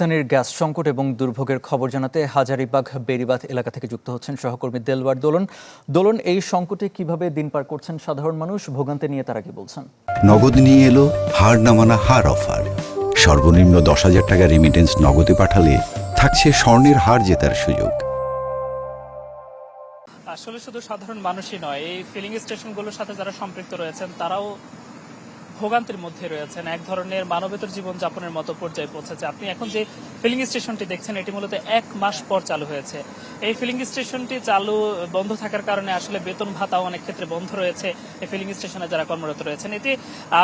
রাজধানীর গ্যাস সংকট এবং দুর্ভোগের খবর জানাতে হাজারীবাগ বেড়িবাঁধ এলাকা থেকে যুক্ত হচ্ছেন সহকর্মী দেলওয়ার দোলন। দোলন, এই সংকটে কিভাবে দিন পার করছেন সাধারণ মানুষ, ভোগান্তি নিয়ে তারা কি বলছেন? নগদ নিয়ে এলো হার না মানা হার অফার। সর্বনিম্ন 10,000 টাকা রেমিটেন্স নগদে পাঠালে থাকছে স্বর্ণের হার জেতার সুযোগ। আসলে শুধু সাধারণ মানুষই নয়, এই ফিলিং স্টেশনগুলোর সাথে যারা সম্পৃক্ত রয়েছেন তারাও ভোগান্তির মধ্যে রয়েছেন। এক ধরনের মানবেতর জীবনযাপনের মতো পর্যায়ে পৌঁছেছে। আপনি এখন যে ফিলিং স্টেশনটি দেখছেন, এটি মূলত 1 মাস পর চালু হয়েছে। এই ফিলিং স্টেশনটি বন্ধ থাকার কারণে আসলে বেতন ভাতাও অনেক ক্ষেত্রে বন্ধ রয়েছে এই ফিলিং স্টেশনে যারা কর্মরত রয়েছেন। এতে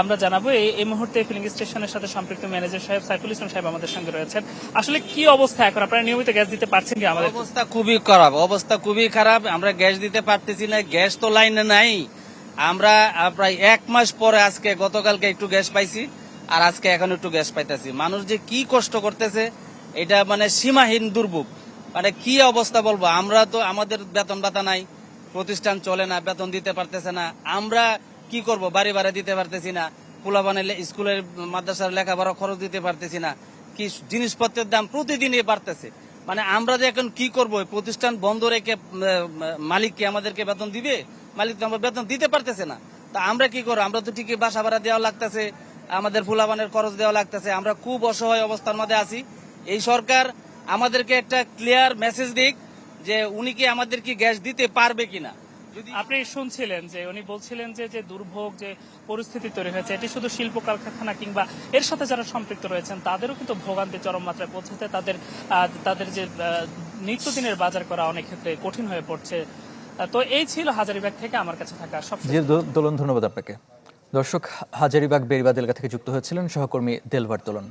আমরা জানাবো এই মুহূর্তে ফিলিং স্টেশনের সাথে সম্পৃক্ত ম্যানেজার সাহেব সাইফুল ইসলাম সাহেব আমাদের সঙ্গে রয়েছেন। আসলে কি অবস্থা এখন? আপনারা নিয়মিত গ্যাস দিতে পারছেন কি? আমাদের অবস্থা খুবই খারাপ। আমরা গ্যাস দিতে পারতেছি না, গ্যাস তো লাইনে নাই। আমরা প্রায় 1 মাস পরে আজকে গতকালকে একটু গ্যাস পাইছি, আর আজকে এখন একটু গ্যাস পাইতেছি। মানুষ যে কি কষ্ট করতেছে, এটা মানে সীমাহীন দুর্ভোগ। মানে কি অবস্থা বলবো। আমরা তো, আমাদের বেতন ভাতা নাই, প্রতিষ্ঠান চলে না, বেতন দিতে পারতেছে না। আমরা কি করব, বাড়ি ভাড়া দিতে পারতেছি না, পোলাপানের স্কুলের মাদ্রাসার লেখাপড়া খরচ দিতে পারতেছি না। কি জিনিসপত্রের দাম প্রতিদিনই বাড়তেছে। মানে আমরা যে এখন কি করব, প্রতিষ্ঠান বন্ধ রেখে মালিক কি আমাদেরকে বেতন দিবে? মালিক তো আমরা বেতন দিতে পারতেছে না। তা আমরা কি করবো? আমরা তো ঠিকই বাসা ভাড়া দেওয়া লাগতেছে, আমাদের ফুলাবানের খরচ দেওয়া লাগতেছে। আমরা খুব অসহায় অবস্থার মধ্যে আছি। এই সরকার আমাদেরকে একটা ক্লিয়ার মেসেজ দিক যে উনি কি আমাদের কি গ্যাস দিতে পারবে কিনা। আপনি শুনছিলেন যে উনি বলছিলেন যে দুর্ভোগ যে পরিস্থিতি তৈরি হয়েছে, এটি শুধু শিল্প কারখানা কিংবা এর সাথে যারা সম্পৃক্ত রয়েছেন তাদেরও কিন্তু ভোগান্তি চরম মাত্রায় পৌঁছেছে। তাদের যে নিত্যদিনের বাজার করা অনেক ক্ষেত্রে কঠিন হয়ে পড়ছে। তো এই ছিল হাজারীবাগ থেকে আমার কাছে থাকা সব। দোলন, ধন্যবাদ আপনাকে। দর্শক, হাজারীবাগ বেড়িবাঁধ এলাকা থেকে যুক্ত হয়েছিলেন সহকর্মী দেলওয়ার দোলন।